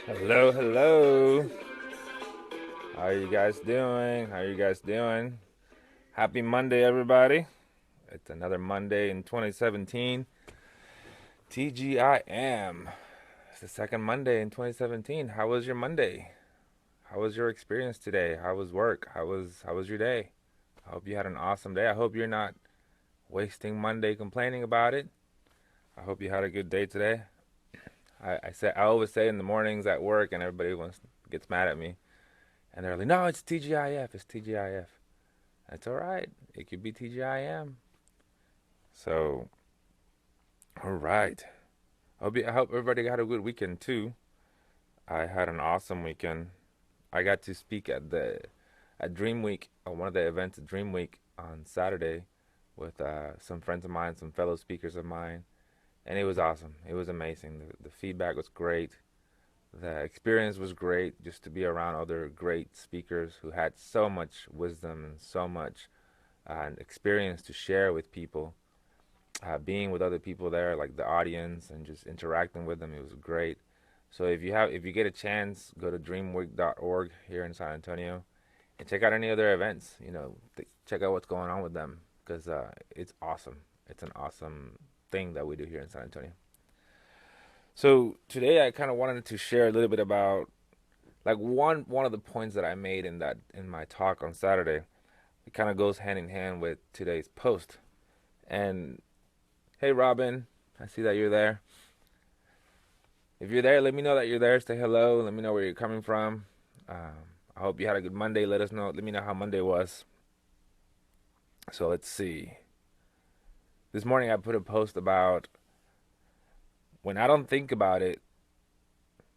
Hello, hello. How are you guys doing? How are you guys doing? Happy Monday, everybody. It's another Monday in 2017. TGIM. It's the second Monday in 2017. How was your Monday? How was your experience today? How was work? How was your day? I hope you had an awesome day. I hope you're not wasting Monday complaining about it. I hope you had a good day today. I always say in the mornings at work, and everybody gets mad at me, and they're like, "No, it's TGIF. It's TGIF." That's all right. It could be TGIM. So, all right. I hope everybody had a good weekend too. I had an awesome weekend. I got to speak at Dream Week, one of the events at Dream Week on Saturday with some friends of mine, some fellow speakers of mine, and it was awesome. It was amazing. The feedback was great. The experience was great just to be around other great speakers who had so much wisdom and so much experience to share with people. Being with other people there, like the audience, and just interacting with them, it was great. So if you get a chance, go to dreamweek.org here in San Antonio and check out any other events. Check out what's going on with them because it's awesome. It's an awesome thing that we do here in San Antonio. So today I kind of wanted to share a little bit about like one of the points that I made in my talk on Saturday. It kind of goes hand in hand with today's post. And hey, Robin, I see that you're there. If you're there, let me know that you're there. Say hello. Let me know where you're coming from. I hope you had a good Monday. Let us know. Let me know how Monday was. So let's see. This morning I put a post about when I don't think about it,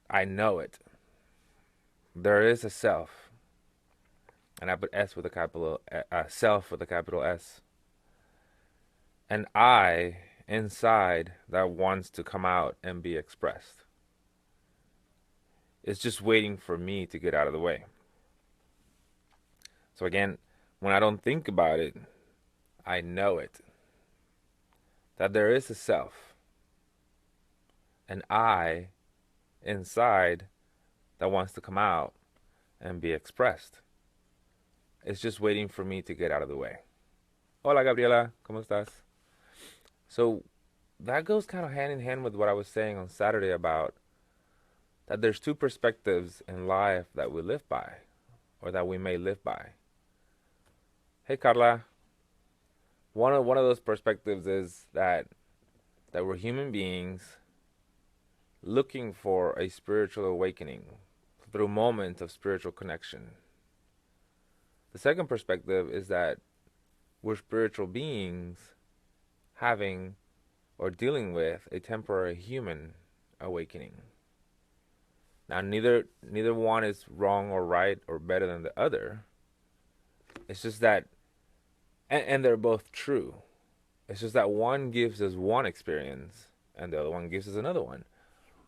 I know it. There is a self, and I put S with a capital self with a capital S, and I inside that wants to come out and be expressed. It's just waiting for me to get out of the way. So again, when I don't think about it, I know it. That there is a self, an I inside that wants to come out and be expressed. It's just waiting for me to get out of the way. Hola, Gabriela. ¿Cómo estás? So that goes kind of hand in hand with what I was saying on Saturday about that there's two perspectives in life that we live by, or that we may live by. Hey, Carla. One of those perspectives is that we're human beings looking for a spiritual awakening through moments of spiritual connection. The second perspective is that we're spiritual beings having or dealing with a temporary human awakening. Now, neither one is wrong or right or better than the other. It's just that, and they're both true. It's just that one gives us one experience, and the other one gives us another one.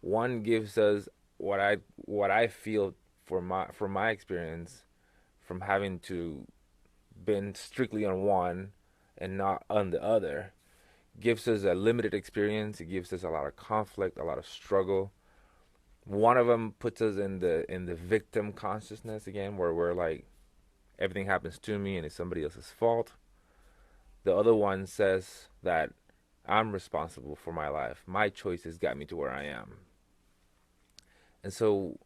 One gives us what I feel for my experience from having to been strictly on one and not on the other, gives us a limited experience. It gives us a lot of conflict, a lot of struggle. One of them puts us in the victim consciousness again, where we're like everything happens to me and it's somebody else's fault. The other one says that I'm responsible for my life. My choices got me to where I am. And so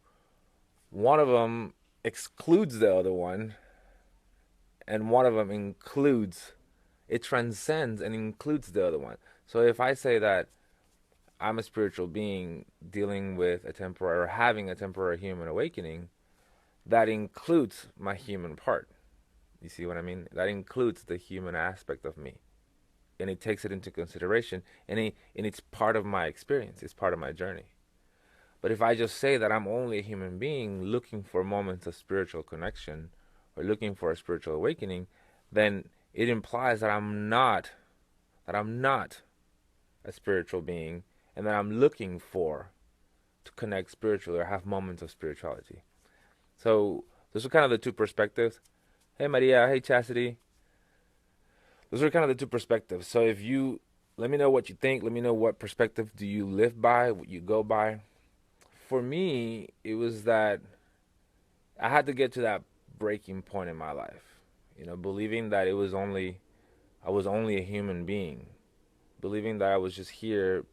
one of them excludes the other one, and one of them includes, it transcends and includes the other one. So if I say that I'm a spiritual being dealing with a temporary or having a temporary human awakening, that includes my human part. You see what I mean? That includes the human aspect of me. And it takes it into consideration, and it's part of my experience, it's part of my journey. But if I just say that I'm only a human being looking for moments of spiritual connection or looking for a spiritual awakening, then it implies that I'm not a spiritual being, and that I'm looking for to connect spiritually or have moments of spirituality. So those are kind of the two perspectives. Hey Maria, hey Chastity. Those are kind of the two perspectives. So if let me know what you think. Let me know what perspective do you live by, what you go by. for me, it was that I had to get to that breaking point in my life. Believing that I was only a human being, believing that I was just here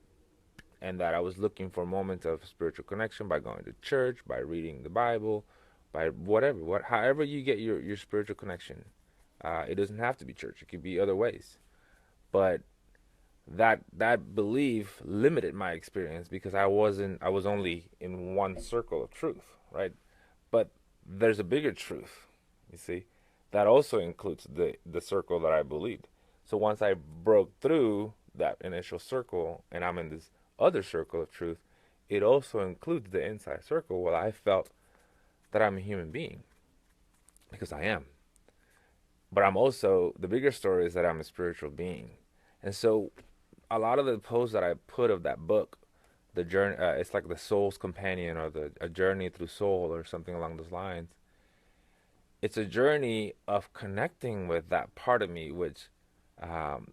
and that I was looking for moments of spiritual connection by going to church, by reading the Bible, by however you get your spiritual connection. It doesn't have to be church; it could be other ways. But that belief limited my experience because I was only in one circle of truth, right? But there's a bigger truth, you see, that also includes the circle that I believed. So once I broke through that initial circle and I'm in this other circle of truth, it also includes the inside circle where I felt that I'm a human being because I am. But I'm also, the bigger story is that I'm a spiritual being. And so a lot of the posts that I put of that book, the journey, it's like the soul's companion or the a journey through soul or something along those lines. It's a journey of connecting with that part of me, which um,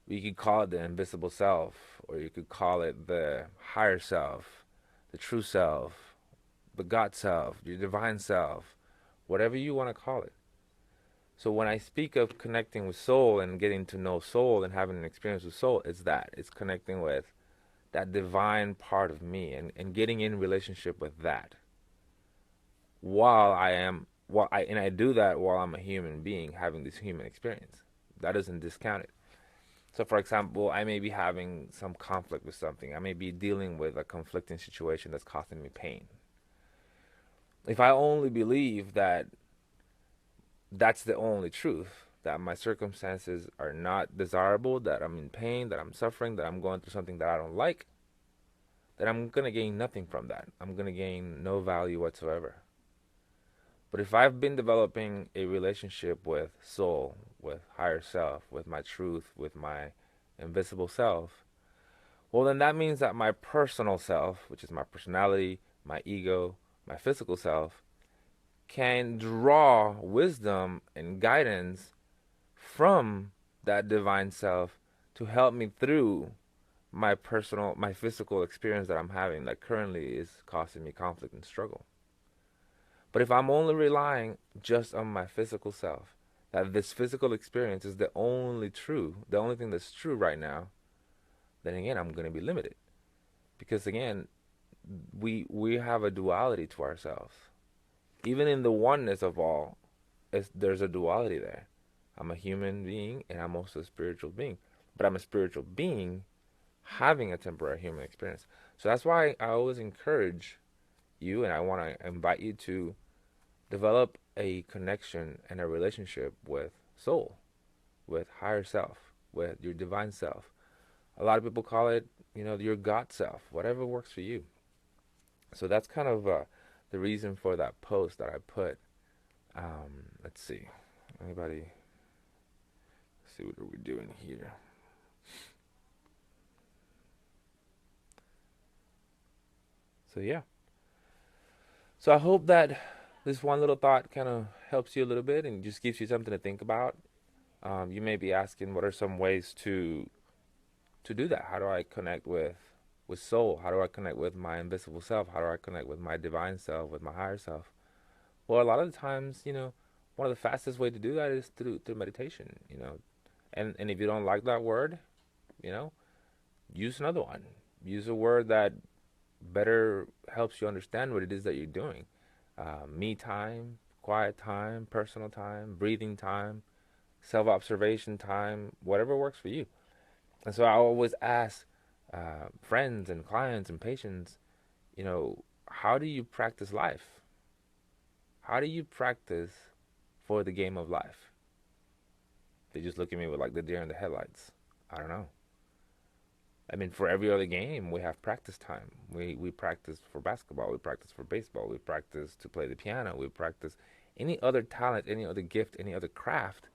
you could call it the invisible self, or you could call it the higher self, the true self, the God self, your divine self, whatever you want to call it. So when I speak of connecting with soul and getting to know soul and having an experience with soul, it's that. It's connecting with that divine part of me and getting in relationship with that while I am and I do that while I'm a human being having this human experience. That doesn't discount it. So for example, I may be having some conflict with something. I may be dealing with a conflicting situation that's causing me pain. If I only believe that that's the only truth, that my circumstances are not desirable, that I'm in pain, that I'm suffering, that I'm going through something that I don't like, then I'm going to gain nothing from that. I'm going to gain no value whatsoever. But if I've been developing a relationship with soul, with higher self, with my truth, with my invisible self, well, then that means that my personal self, which is my personality, my ego, my physical self, can draw wisdom and guidance from that divine self to help me through my physical experience that I'm having that currently is causing me conflict and struggle. But if I'm only relying just on my physical self, that this physical experience is the only thing that's true right now, then again, I'm going to be limited. Because again, we have a duality to ourselves. Even in the oneness of all, there's a duality there. I'm a human being and I'm also a spiritual being. But I'm a spiritual being having a temporary human experience. So that's why I always encourage you and I want to invite you to develop a connection and a relationship with soul, with higher self, with your divine self. A lot of people call it, your God self, whatever works for you. So that's kind of the reason for that post that I put. Let's see. Anybody? Let's see what are we doing here. So yeah. So I hope that this one little thought kind of helps you a little bit and just gives you something to think about. You may be asking, what are some ways to do that? How do I connect with soul? How do I connect with my invisible self? How do I connect with my divine self, with my higher self? Well, a lot of the times, one of the fastest way to do that is through meditation. And if you don't like that word, you know, use another one. Use a word that better helps you understand what it is that you're doing. Me time, quiet time, personal time, breathing time, self observation time, whatever works for you. And so I always ask friends and clients and patients, how do you practice life? How do you practice for the game of life? They just look at me with like the deer in the headlights. I don't know. I mean, for every other game, we have practice time. We practice for basketball. We practice for baseball. We practice to play the piano. We practice any other talent, any other gift, any other craft.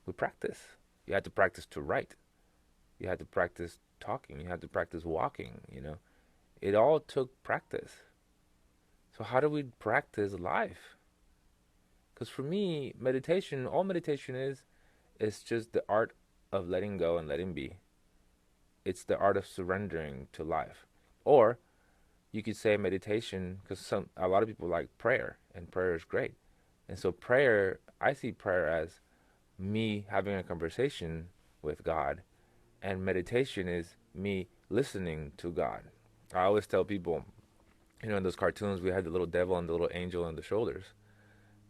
We practice. You had to practice to write. You had to practice talking. You had to practice walking. It all took practice. So how do we practice life? Because for me, all meditation is just the art of letting go and letting be. It's the art of surrendering to life. Or you could say meditation, because a lot of people like prayer, and prayer is great. And so prayer, I see prayer as me having a conversation with God, and meditation is me listening to God. I always tell people, in those cartoons, we had the little devil and the little angel on the shoulders.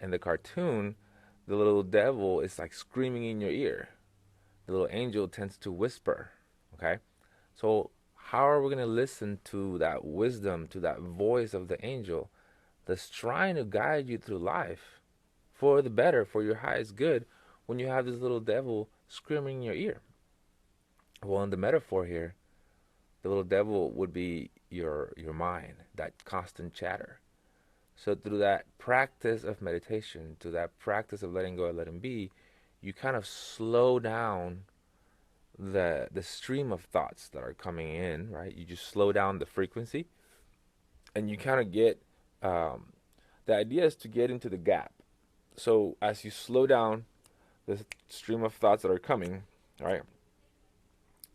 In the cartoon, the little devil is like screaming in your ear. The little angel tends to whisper. Okay? So, how are we going to listen to that wisdom, to that voice of the angel that's trying to guide you through life for the better, for your highest good, when you have this little devil screaming in your ear? Well, in the metaphor here, the little devil would be your mind, that constant chatter. So through that practice of meditation, to that practice of letting go and letting be, you kind of slow down the stream of thoughts that are coming in, right? You just slow down the frequency, and you kind of get the idea is to get into the gap. So as you slow down the stream of thoughts that are coming, right,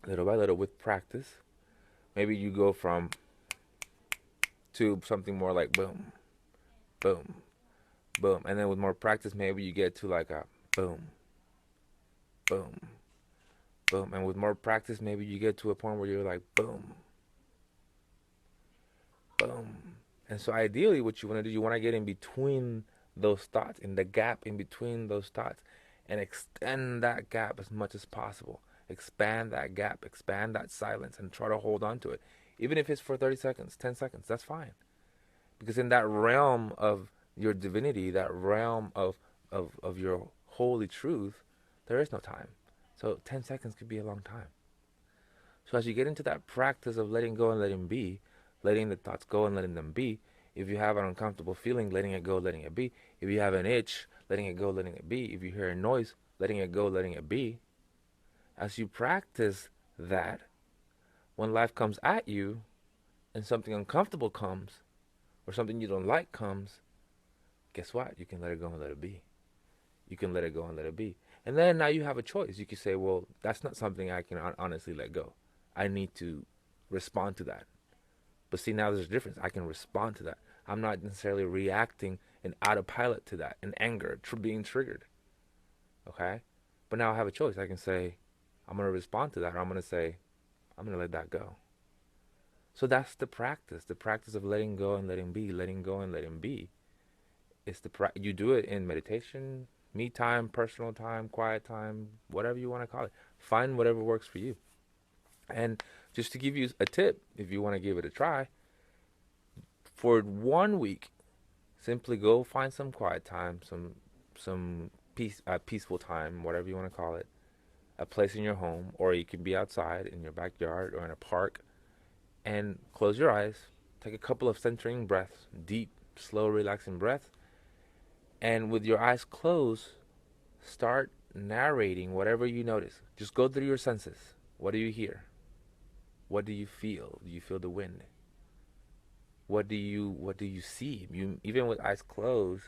little by little with practice, maybe you go from to something more like boom, boom, boom, and then with more practice, maybe you get to like a boom, boom, boom, and with more practice, maybe you get to a point where you're like boom, boom. And so ideally, what you want to do, you want to get in between those thoughts, in the gap in between those thoughts, and extend that gap as much as possible. Expand that gap, expand that silence, and try to hold on to it. Even if it's for 30 seconds, 10 seconds, that's fine. Because in that realm of your divinity, that realm of your holy truth, there is no time. So 10 seconds could be a long time. So as you get into that practice of letting go and letting be, letting the thoughts go and letting them be, if you have an uncomfortable feeling, letting it go, letting it be. If you have an itch, letting it go, letting it be. If you hear a noise, letting it go, letting it be. As you practice that, when life comes at you and something uncomfortable comes, or something you don't like comes, guess what? You can let it go and let it be. You can let it go and let it be. And then now you have a choice. You can say, well, that's not something I can honestly let go. I need to respond to that. But see, now there's a difference. I can respond to that. I'm not necessarily reacting in autopilot to that, in anger, being triggered. Okay? But now I have a choice. I can say, I'm going to respond to that, or I'm going to say, I'm going to let that go. So that's the practice of letting go and letting be, letting go and letting be. You do it in meditation, me time, personal time, quiet time, whatever you want to call it. Find whatever works for you. And just to give you a tip, if you want to give it a try, for 1 week, simply go find some quiet time, some peaceful time, whatever you want to call it, a place in your home, or you can be outside in your backyard or in a park, and close your eyes. Take a couple of centering breaths, deep, slow, relaxing breaths, and with your eyes closed, start narrating whatever you notice. Just go through your senses. What do you hear? What do you feel? Do you feel the wind? What do you see? You, even with eyes closed,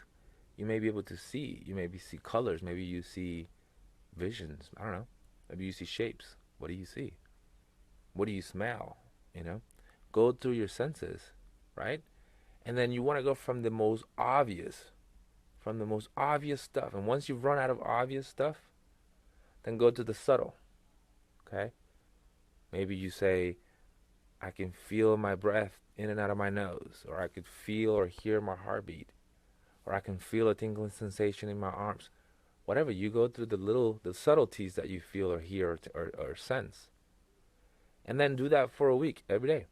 you may be able to see. You maybe see colors. Maybe you see visions. I don't know. Maybe you see shapes. What do you see? What do you smell? You know, go through your senses, right? And then you want to go from the most obvious stuff. And once you've run out of obvious stuff, then go to the subtle. Okay? Maybe you say, I can feel my breath in and out of my nose, or I could feel or hear my heartbeat, or I can feel a tingling sensation in my arms. Whatever, you go through the subtleties that you feel or hear or sense. And then do that for a week, every day.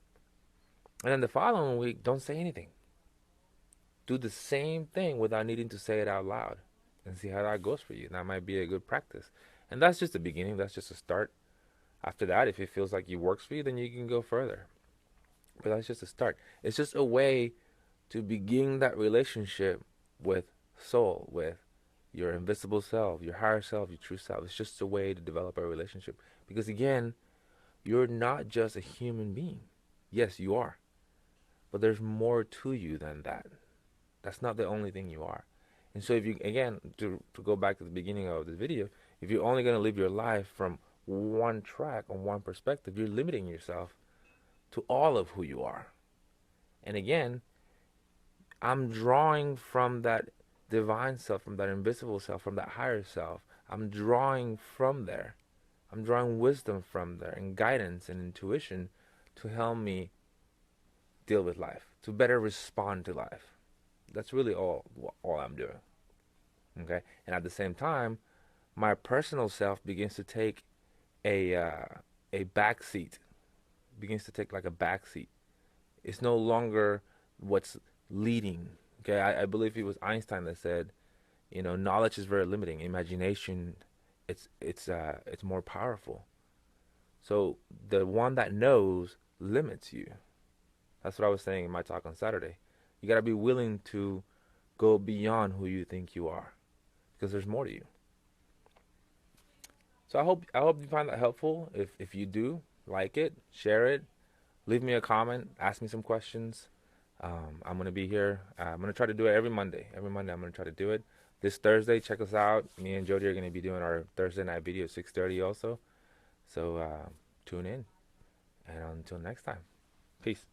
And then the following week, don't say anything. Do the same thing without needing to say it out loud, and see how that goes for you. That might be a good practice. And that's just the beginning. That's just a start. After that, if it feels like it works for you, then you can go further. But that's just a start. It's just a way to begin that relationship with soul, with your invisible self, your higher self, your true self. It's just a way to develop a relationship. Because again, you're not just a human being. Yes, you are. But there's more to you than that. That's not the only thing you are. And so if you, again, to go back to the beginning of the video, if you're only going to live your life from one track or one perspective, you're limiting yourself to all of who you are. And again, I'm drawing from that divine self, from that invisible self, from that higher self. I'm drawing from there. I'm drawing wisdom from there and guidance and intuition to help me deal with life, to better respond to life. That's really all I'm doing. Okay? And at the same time, my personal self begins to take a back seat, begins to take like a back seat. It's no longer what's leading. Okay, I believe it was Einstein that said, knowledge is very limiting. Imagination, it's more powerful. So the one that knows limits you. That's what I was saying in my talk on Saturday. You got to be willing to go beyond who you think you are, because there's more to you. So I hope you find that helpful. If you do, like it, share it, leave me a comment, ask me some questions. I'm gonna be here. I'm gonna try to do it every Monday. Every Monday I'm gonna try to do it. This Thursday, check us out. Me and Jody are gonna be doing our Thursday night video at 6:30 also. So tune in. And until next time, peace.